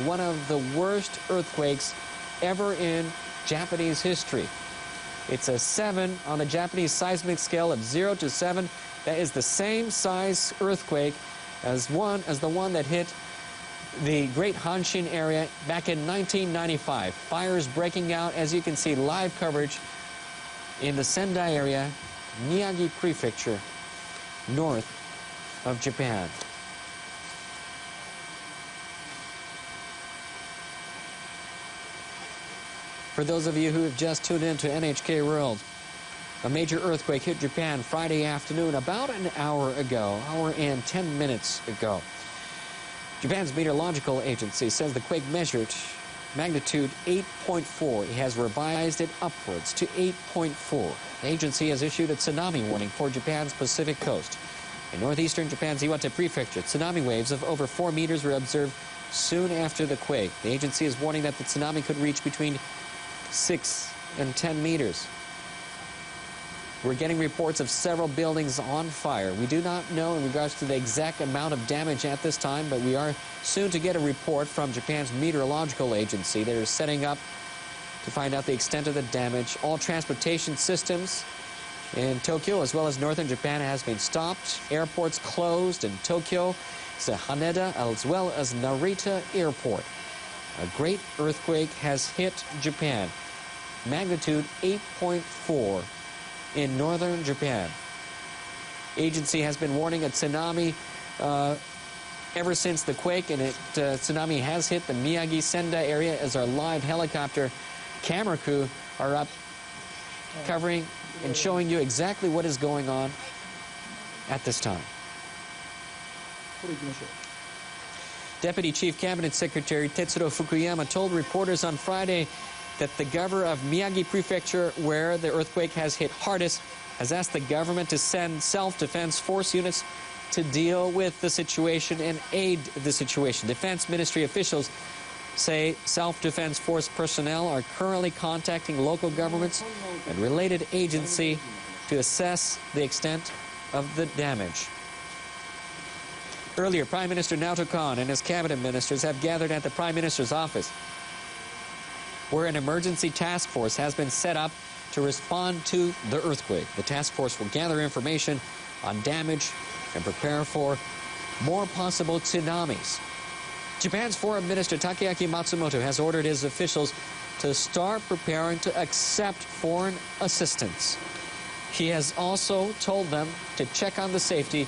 one of the worst earthquakes ever in Japanese history. It's a 7 on the Japanese seismic scale of 0 to 7. That is the same size earthquake as the one that hit the Great Hanshin area back in 1995. Fires breaking out, as you can see, live coverage in the Sendai area, Miyagi Prefecture, north of Japan. For those of you who have just tuned in to NHK World, a major earthquake hit Japan Friday afternoon about an hour and 10 minutes ago. Japan's meteorological agency says the quake measured magnitude 8.4. It has revised it upwards to 8.4. The agency has issued a tsunami warning for Japan's Pacific coast. In northeastern Japan's Iwate Prefecture, tsunami waves of over 4 meters were observed soon after the quake. The agency is warning that the tsunami could reach between 6 and 10 meters. We're getting reports of several buildings on fire. We do not know in regards to the exact amount of damage at this time, but we are soon to get a report from Japan's meteorological agency. They're setting up to find out the extent of the damage. All transportation systems in Tokyo as well as northern Japan has been stopped. Airports closed in Tokyo, Haneda, as well as Narita Airport. A great earthquake has hit Japan. Magnitude 8.4 in northern Japan. Agency has been warning a tsunami ever since the quake, and tsunami has hit the Miyagi Sendai area as our live helicopter camera crew are up covering and showing you exactly what is going on at this time. Deputy Chief Cabinet Secretary Tetsuro Fukuyama told reporters on Friday that the governor of Miyagi Prefecture, where the earthquake has hit hardest, has asked the government to send self-defense force units to deal with the situation and aid the situation. Defense Ministry officials say self-defense force personnel are currently contacting local governments and related agencies to assess the extent of the damage. Earlier, Prime Minister Naoto Kan and his cabinet ministers have gathered at the Prime Minister's office, where an emergency task force has been set up to respond to the earthquake. The task force will gather information on damage and prepare for more possible tsunamis. Japan's Foreign Minister Takeaki Matsumoto has ordered his officials to start preparing to accept foreign assistance. He has also told them to check on the safety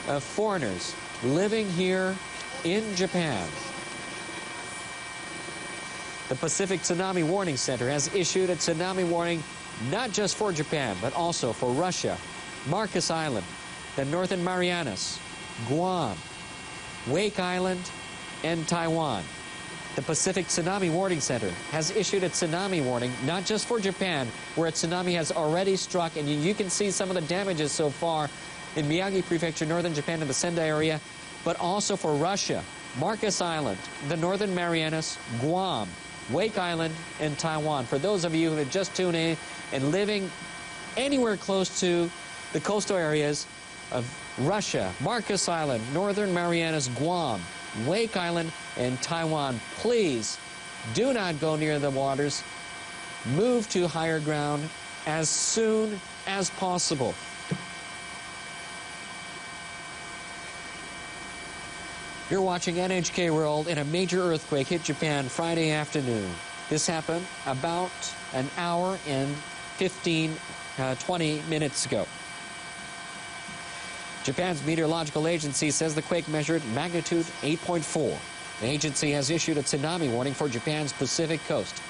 of foreigners living here in Japan. The Pacific Tsunami Warning Center has issued a tsunami warning not just for Japan, but also for Russia, Marcus Island, the Northern Marianas, Guam, Wake Island, and Taiwan. The Pacific Tsunami Warning Center has issued a tsunami warning not just for Japan, where a tsunami has already struck, and you can see some of the damages so far in Miyagi Prefecture, northern Japan, and the Sendai area, but also for Russia, Marcus Island, the Northern Marianas, Guam, Wake Island, and Taiwan. For those of you who have just tuned in and living anywhere close to the coastal areas of Russia, Marcus Island, Northern Marianas, Guam, Wake Island, and Taiwan, please do not go near the waters. Move to higher ground as soon as possible. You're watching NHK World, and a major earthquake hit Japan Friday afternoon. This happened about an hour and 20 minutes ago. Japan's meteorological agency says the quake measured magnitude 8.4. The agency has issued a tsunami warning for Japan's Pacific coast.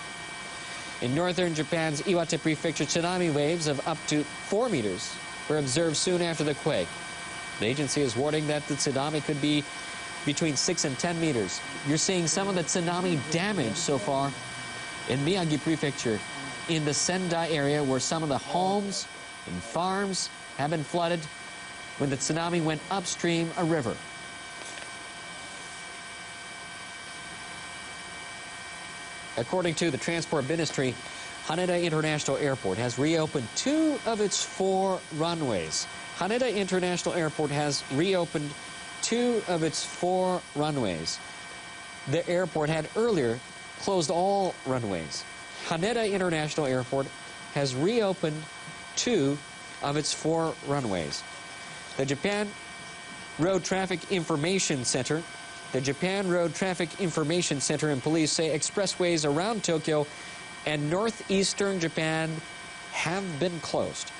In northern Japan's Iwate Prefecture, tsunami waves of up to 4 meters were observed soon after the quake. The agency is warning that the tsunami could be between 6 and 10 meters. You're seeing some of the tsunami damage so far in Miyagi Prefecture, in the Sendai area, where some of the homes and farms have been flooded when the tsunami went upstream a river. According to the Transport Ministry, Haneda International Airport has reopened 2 of its 4 runways. Haneda International Airport has reopened 2 of its 4 runways. the airport had earlier closed all runways. Haneda International Airport has reopened 2 of its 4 runways. The Japan Road Traffic Information Center and police say expressways around Tokyo and northeastern Japan have been closed.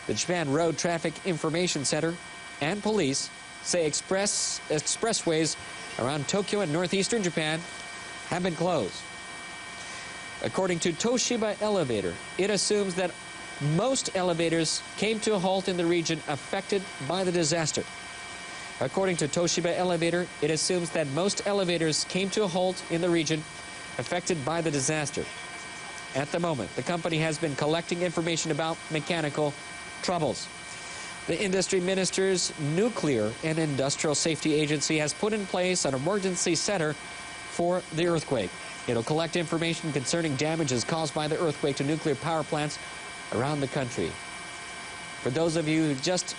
The Japan Road Traffic Information Center and police say expressways around Tokyo and northeastern Japan have been closed. According to Toshiba Elevator, it assumes that most elevators came to a halt in the region affected by the disaster. According to Toshiba Elevator, it assumes that most elevators came to a halt in the region affected by the disaster. At the moment, the company has been collecting information about mechanical troubles. The industry minister's Nuclear and Industrial Safety Agency has put in place an emergency center for the earthquake. It'll collect information concerning damages caused by the earthquake to nuclear power plants around the country. For those of you who just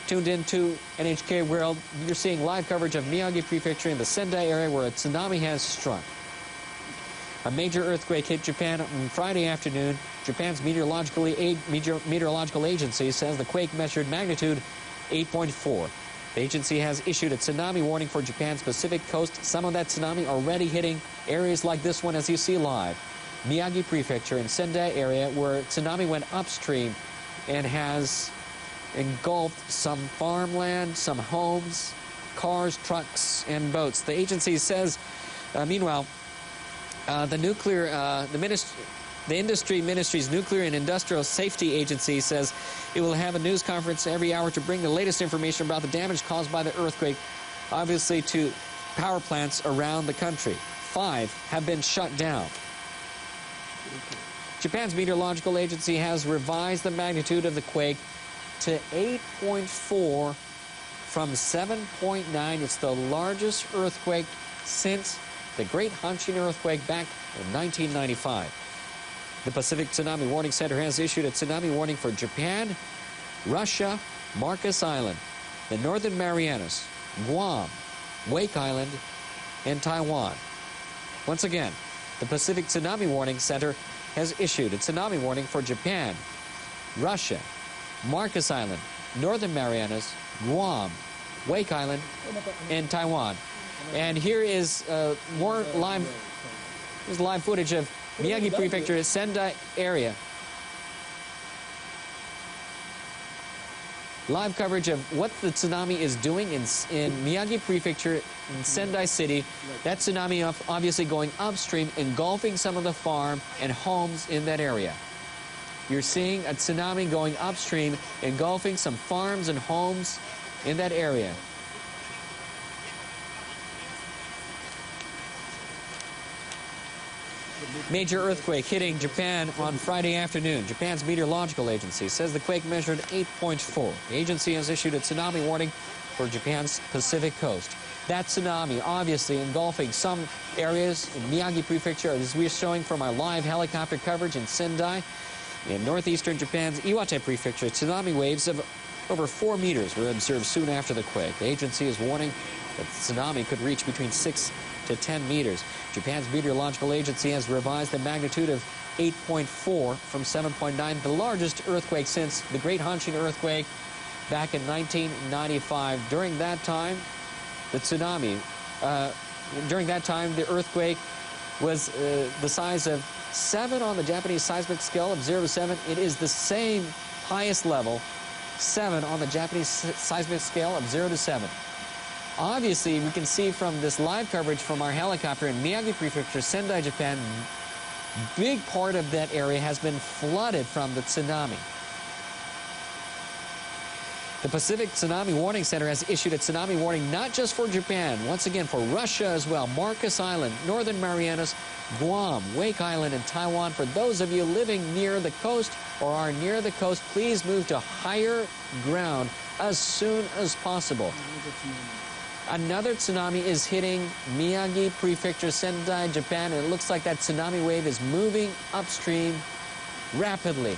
tuned into NHK World, you're seeing live coverage of Miyagi Prefecture in the Sendai area where a tsunami has struck. A major earthquake hit Japan on Friday afternoon. Japan's meteorological agency says the quake measured magnitude 8.4. The agency has issued a tsunami warning for Japan's Pacific coast. Some of that tsunami already hitting areas like this one as you see live. Miyagi Prefecture in Sendai area where tsunami went upstream and has engulfed some farmland, some homes, cars, trucks, and boats. The agency says, meanwhile, the industry ministry's Nuclear and Industrial Safety Agency says it will have a news conference every hour to bring the latest information about the damage caused by the earthquake, obviously to power plants around the country. 5 have been shut down. Japan's meteorological agency has revised the magnitude of the quake to 8.4 from 7.9. It's the largest earthquake since the Great Hanshin earthquake back in 1995. The Pacific Tsunami Warning Center has issued a tsunami warning for Japan, Russia, Marcus Island, the Northern Marianas, Guam, Wake Island, and Taiwan. Once again, the Pacific Tsunami Warning Center has issued a tsunami warning for Japan, Russia, Marcus Island, Northern Marianas, Guam, Wake Island, and Taiwan. And here is more live footage of Miyagi Prefecture, Sendai area. Live coverage of what the tsunami is doing in Miyagi Prefecture in Sendai City. That tsunami obviously going upstream, engulfing some of the farm and homes in that area. You're seeing a tsunami going upstream, engulfing some farms and homes in that area. Major earthquake hitting Japan on Friday afternoon. Japan's meteorological agency says the quake measured 8.4. The agency has issued a tsunami warning for Japan's Pacific coast. That tsunami obviously engulfing some areas in Miyagi Prefecture, as we're showing from our live helicopter coverage in Sendai. In northeastern Japan's Iwate Prefecture, tsunami waves of over 4 meters were observed soon after the quake. The agency is warning that the tsunami could reach between 6 to 10 meters. Japan's meteorological agency has revised the magnitude of 8.4 from 7.9, the largest earthquake since the Great Hanshin earthquake back in 1995. During that time, the earthquake was the size of 7 on the Japanese seismic scale of 0 to 7. It is the same highest level, 7 on the Japanese seismic scale of 0 to 7. Obviously, we can see from this live coverage from our helicopter in Miyagi Prefecture, Sendai, Japan, big part of that area has been flooded from the tsunami. The Pacific Tsunami Warning Center has issued a tsunami warning not just for Japan, once again for Russia as well, Marcus Island, Northern Marianas, Guam, Wake Island, and Taiwan. For those of you living near the coast or are near the coast, please move to higher ground as soon as possible. Another tsunami is hitting Miyagi Prefecture, Sendai, Japan, and it looks like that tsunami wave is moving upstream rapidly.